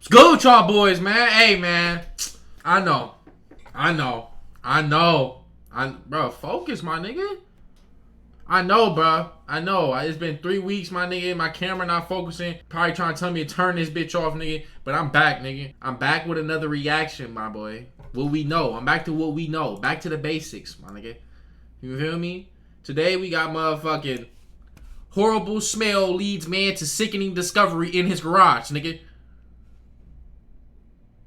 Good with y'all boys, man. Hey, man. I know. Bro, focus, my nigga. I know, bro. I know. It's been 3 weeks, my nigga. My camera not focusing. Probably trying to tell me to turn this bitch off, nigga. But I'm back, nigga. I'm back with another reaction, my boy. What we know. I'm back to what we know. Back to the basics, my nigga. You feel me? Today we got motherfucking horrible smell leads man to sickening discovery in his garage, nigga.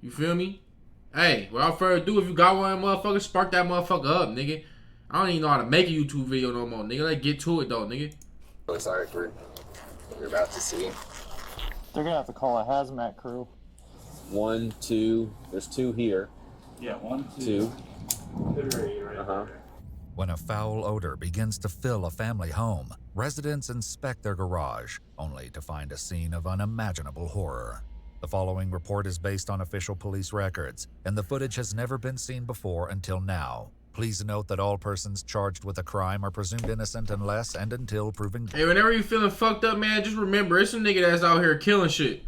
You feel me? Hey, without further ado, if you got one, motherfucker, spark that motherfucker up, nigga. I don't even know how to make a YouTube video no more, nigga. Let's get to it, though, nigga. Really sorry for what you're about to see. They're gonna have to call a hazmat crew. 1, 2, there's 2 here. Yeah, 1, 2. 3, right there. When a foul odor begins to fill a family home, residents inspect their garage, only to find a scene of unimaginable horror. The following report is based on official police records, and the footage has never been seen before until now. Please note that all persons charged with a crime are presumed innocent unless and until proven guilty. Hey, whenever you feeling fucked up, man, just remember, it's a nigga that's out here killing shit.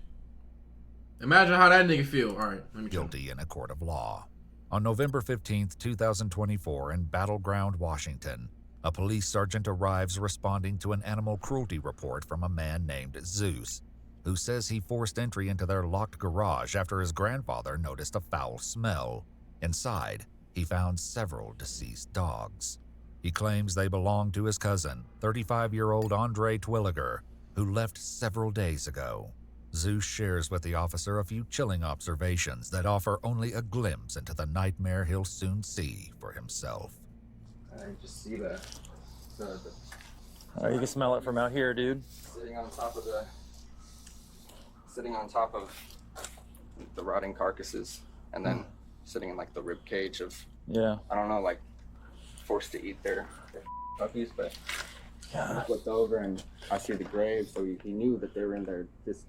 Imagine how that nigga feel. All right, let me Guilty in a court of law. On November 15th, 2024, in Battleground, Washington, a police sergeant arrives responding to an animal cruelty report from a man named Zeus, who says he forced entry into their locked garage after his grandfather noticed a foul smell. Inside, he found several deceased dogs. He claims they belong to his cousin, 35-year-old Andre Twilliger, who left several days ago. Zeus shares with the officer a few chilling observations that offer only a glimpse into the nightmare he'll soon see for himself. I just see the Oh, you can smell it from out here, dude. sitting on top of the rotting carcasses, and then sitting in like the rib cage of, Yeah. I don't know, like forced to eat their puppies. But I looked over and I see the grave, so he knew that they were in there just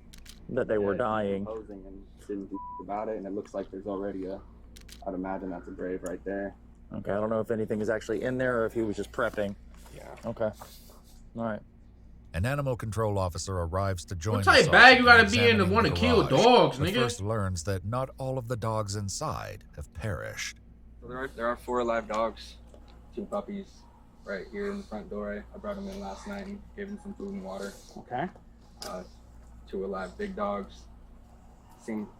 That they were dying. decomposing, and didn't do about it. And it looks like there's already I'd imagine that's a grave right there. Okay, I don't know if anything is actually in there or if he was just prepping. Yeah. Okay. All right. An animal control officer arrives to join What the type bag you sergeant gotta be in to examining want to the kill garage, dogs, but nigga? first learns that not all of the dogs inside have perished. So there are 4 alive dogs, 2 puppies right here in the front door. I brought them in last night and gave them some food and water. Okay. 2 alive big dogs.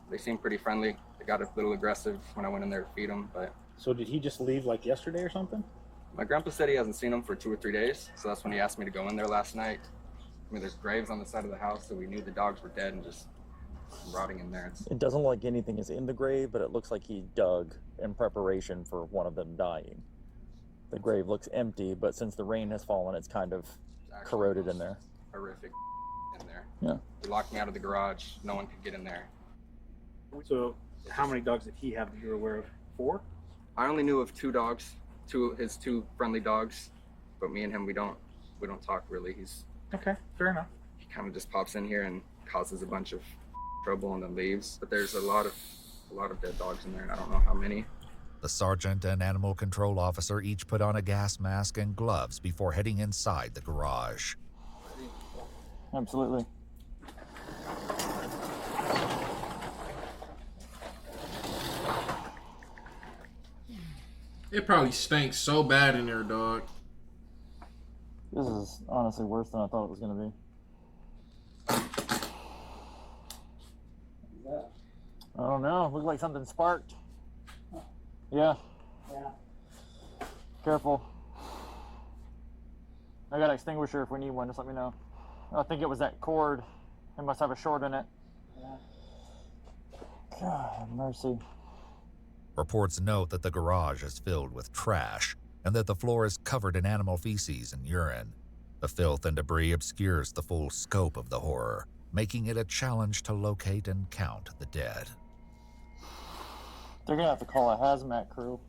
They seem pretty friendly. They got a little aggressive when I went in there to feed them, but So did he just leave like yesterday or something? my grandpa said he hasn't seen them for 2 or 3 days, so that's when he asked me to go in there last night. I mean, there's graves on the side of the house, so we knew the dogs were dead and just rotting in there. It doesn't look like anything is in the grave, but it looks like he dug in preparation for one of them dying. The grave looks empty, but since the rain has fallen, it's kind of Actually, corroded in there. Horrific in there. Yeah. They locked me out of the garage. No one could get in there. So how many dogs did he have that you're aware of? 4? I only knew of 2 dogs, his 2 friendly dogs, but me and him, we don't talk really. Okay, fair enough. He kind of just pops in here and causes a bunch of trouble and then leaves. But there's a lot of dead dogs in there, and I don't know how many. The sergeant and animal control officer each put on a gas mask and gloves before heading inside the garage. Absolutely. It probably stinks so bad in there, dog. This is honestly worse than I thought it was going to be. I don't know. Looked like something sparked. Yeah. Careful. I got an extinguisher if we need one. Just let me know. I think it was that cord. It must have a short in it. God, have mercy. Reports note that the garage is filled with trash and that the floor is covered in animal feces and urine. The filth and debris obscures the full scope of the horror, making it a challenge to locate and count the dead. They're gonna have to call a hazmat crew.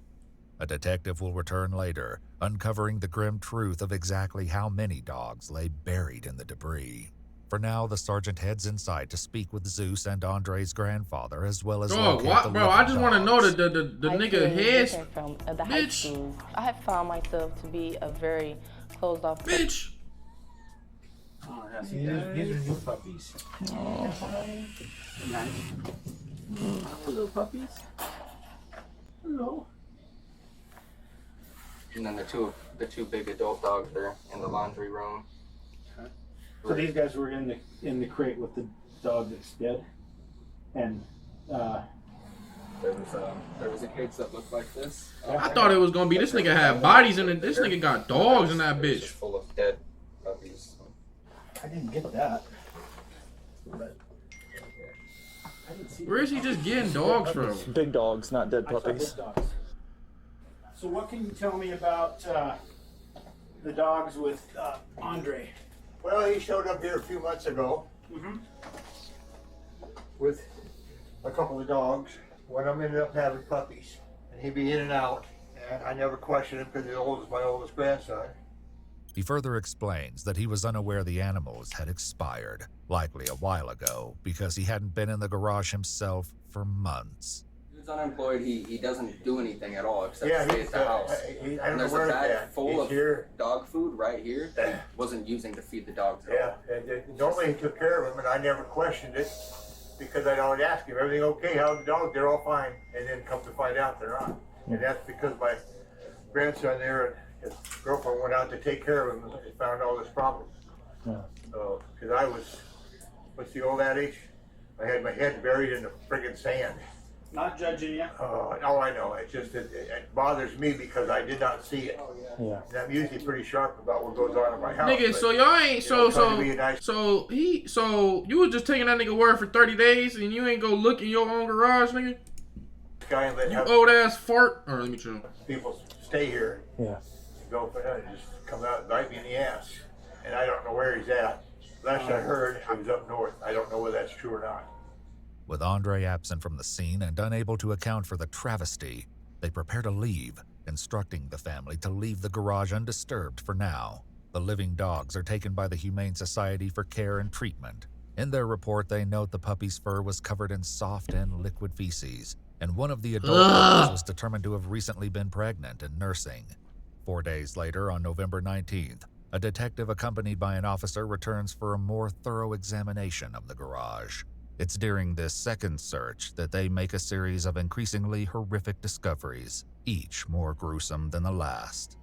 A detective will return later, uncovering the grim truth of exactly how many dogs lay buried in the debris. For now, the sergeant heads inside to speak with Zeus and Andre's grandfather, as well as Dog, locate what, the bro? I living just want to know dogs. the nigga heads. From the high Bitch. school, I have found myself to be a very closed off. Bitch. Oh, yeah. These are new puppies. Oh. Nice. Little puppies. Hello. And then the two big adult dogs are in the laundry room. So these guys were in the crate with the dog that's dead, and there was a cage that looked like this. I thought it was gonna be this nigga had bodies in it. This nigga got dogs in that It was bitch. just full of dead puppies. I didn't get that. But I didn't see. Where is he just getting dogs from? Big dogs, not dead I saw puppies. big dogs. So what can you tell me about the dogs with Andre? Well, he showed up here a few months ago with a couple of dogs. One of them ended up having puppies, and he'd be in and out, and I never questioned him because he's my oldest grandson. He further explains that he was unaware the animals had expired, likely a while ago, because he hadn't been in the garage himself for months. He's unemployed. He doesn't do anything at all except Yeah, stay he's, at the house. I And don't know there's a where bag it's at. full He's of here. dog food right here that he wasn't using to feed the dogs. At Yeah, all. and normally he took care of them, and I never questioned it because I'd always ask him, everything okay? How's the dogs? They're all fine. And then come to find out they're not. And that's because my grandson there and his girlfriend went out to take care of him and found all this problem. Yeah. So, because I was, what's the old adage? I had my head buried in the friggin' sand. Not judging you. Oh, I know. It just it bothers me because I did not see it. Yeah. And I'm usually pretty sharp about what goes on in my house. Nigga, but, so y'all ain't you know, so trying to be a nice- so you was just taking that nigga word for 30 days and you ain't go look in your own garage, nigga? guy and let You have old ass fart. Or let me chill. people stay here. Yeah. Go for that and just come out and bite me in the ass. And I don't know where he's at. Last I heard, he was up north. I don't know whether that's true or not. With Andre absent from the scene and unable to account for the travesty, they prepare to leave, instructing the family to leave the garage undisturbed for now. The living dogs are taken by the Humane Society for care and treatment. In their report, they note the puppy's fur was covered in soft and liquid feces, and one of the adult puppies was determined to have recently been pregnant and nursing. 4 days later, on November 19th, a detective accompanied by an officer returns for a more thorough examination of the garage. It's during this second search that they make a series of increasingly horrific discoveries, each more gruesome than the last.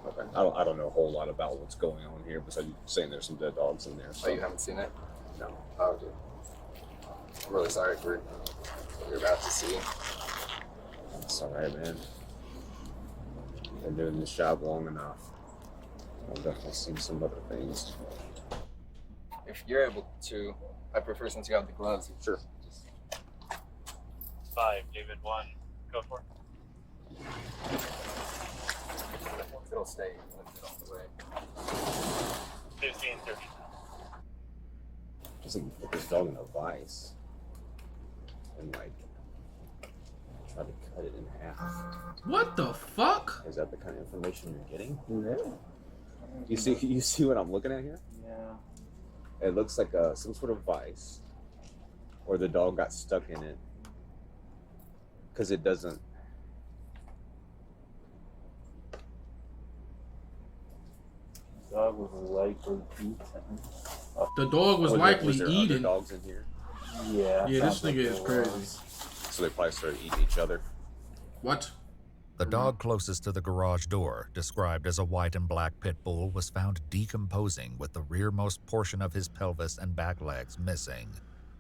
Okay. I don't know a whole lot about what's going on here, besides you saying there's some dead dogs in there. So. Oh, you haven't seen it? No. Oh, dude. I'm really sorry for what you're about to see. It's alright, man. Been doing this job long enough. I've definitely seen some other things. If you're able to, I prefer since you have the gloves. Sure. Just 5, David 1, go for it. it'll stay lifted off the way. 15, 30. Just like put this dog in a vice and like try to cut it in half. What the fuck? Is that the kind of information you're getting? Yeah. You see what I'm looking at here? Yeah. It looks like some sort of vice, or the dog got stuck in it, because it doesn't. Dog was likely eaten. The dog was likely was there eating. other dogs in here? Yeah. Yeah, this sounds like nigga is there crazy. was. So they probably started eating each other. What? The dog closest to the garage door, described as a white and black pit bull, was found decomposing with the rearmost portion of his pelvis and back legs missing.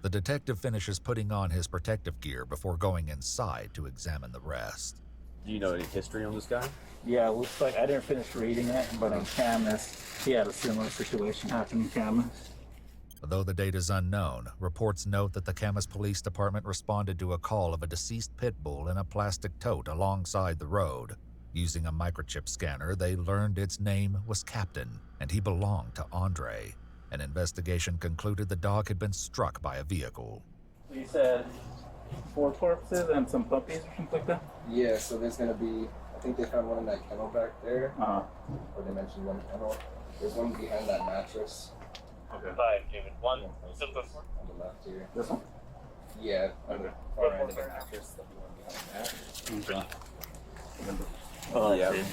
The detective finishes putting on his protective gear before going inside to examine the rest. Do you know any history on this guy? Yeah, it looks like I didn't finish reading it, but in Camas, he had a similar situation happen in Camas. Though the date is unknown, reports note that the Camas Police Department responded to a call of a deceased pit bull in a plastic tote alongside the road. Using a microchip scanner, they learned its name was Captain, and he belonged to Andre. An investigation concluded the dog had been struck by a vehicle. You said 4 corpses and some puppies or something like that? Yeah, so there's gonna be, I think they found one in that kennel back there, Uh-huh. or they mentioned one kennel. There's one behind that mattress Okay. 5, David 1, still go for it. on the left here. This one? Yeah, on the far end of the mattress, the one behind that. Okay. Oh, Yeah. yeah.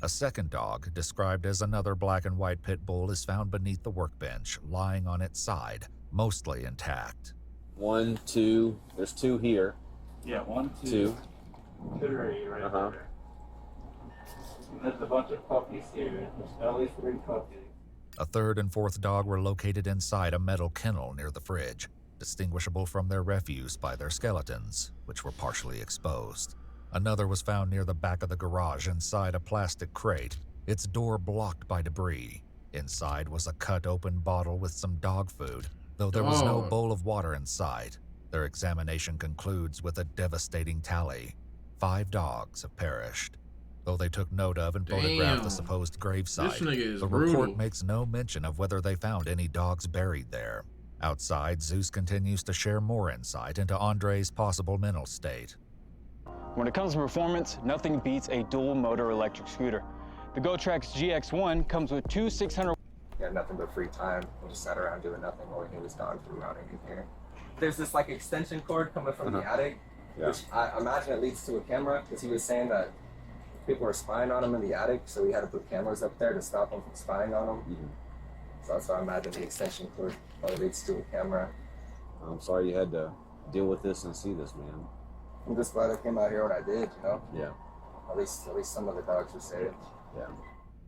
A second dog, described as another black and white pit bull, is found beneath the workbench, lying on its side, mostly intact. 1, 2. There's 2 here. Yeah, 1, 2, 2. 3 right Uh-huh. there. And there's a bunch of puppies here. There's at least 3 puppies. A third and fourth dog were located inside a metal kennel near the fridge, distinguishable from their refuse by their skeletons, which were partially exposed. Another was found near the back of the garage inside a plastic crate, its door blocked by debris. Inside was a cut-open bottle with some dog food, though there was no bowl of water inside. Their examination concludes with a devastating tally. 5 dogs have perished. Though they took note of and photographed the supposed gravesite, the report makes no mention of whether they found any dogs buried there. Outside, Zeus continues to share more insight into Andre's possible mental state. When it comes to performance, nothing beats a dual-motor electric scooter. The GoTrax GX1 comes with 2 600. We had nothing but free time. We just sat around doing nothing while he was gone for routing in here. There's this like extension cord coming from the attic, which I imagine it leads to a camera, because he was saying that people were spying on him in the attic, so we had to put cameras up there to stop them from spying on him. So that's why I imagine the extension cord probably leads to a camera. I'm sorry you had to deal with this and see this, man. I'm just glad I came out here when I did, you know? Yeah. At least some of the dogs were saved. Yeah.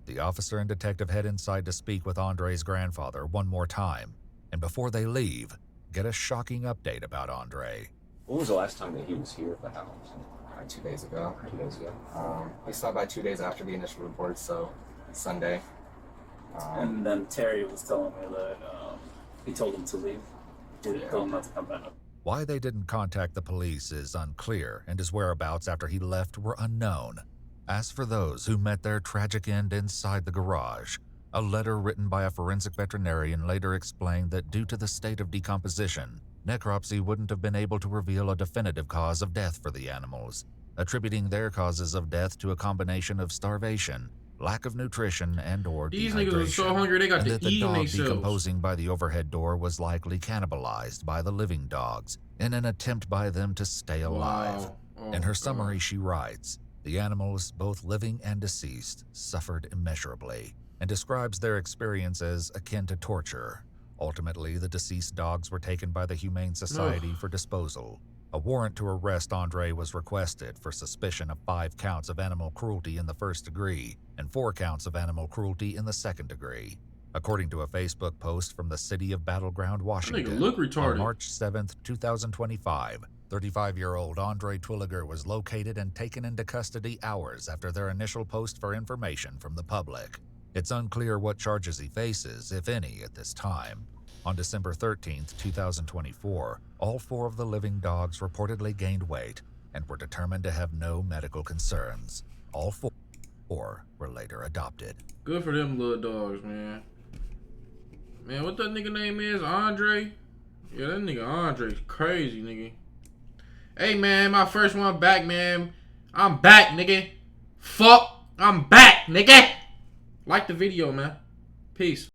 The officer and detective head inside to speak with Andre's grandfather one more time, and before they leave, get a shocking update about Andre. When was the last time that he was here at the house? Like 2 days ago. 2 days ago. He stopped by 2 days after the initial report, so Sunday. And then Terry was telling me that he told him to leave. He told him not to come back. Why they didn't contact the police is unclear, and his whereabouts after he left were unknown. As for those who met their tragic end inside the garage, a letter written by a forensic veterinarian later explained that due to the state of decomposition, necropsy wouldn't have been able to reveal a definitive cause of death for the animals, attributing their causes of death to a combination of starvation, lack of nutrition, and/or These dehydration. niggas are so hungry they got and to that the eat dog themselves. decomposing by the overhead door was likely cannibalized by the living dogs in an attempt by them to stay alive. Oh, In her summary, she writes, "The animals, both living and deceased, suffered immeasurably," and describes their experience as akin to torture. Ultimately, the deceased dogs were taken by the Humane Society for disposal. A warrant to arrest Andre was requested for suspicion of 5 counts of animal cruelty in the first degree and 4 counts of animal cruelty in the second degree. According to a Facebook post from the city of Battleground, Washington, look retarded. on March 7th, 2025, 35-year-old Andre Twilliger was located and taken into custody hours after their initial post for information from the public. It's unclear what charges he faces, if any, at this time. On December 13th, 2024, all 4 of the living dogs reportedly gained weight and were determined to have no medical concerns. All 4 were later adopted. Good for them little dogs, man. Man, what that nigga name is? Andre? Yeah, that nigga Andre's crazy, nigga. Hey, man, my first one back, man. I'm back, nigga. Fuck. I'm back, nigga. Like the video, man. Peace.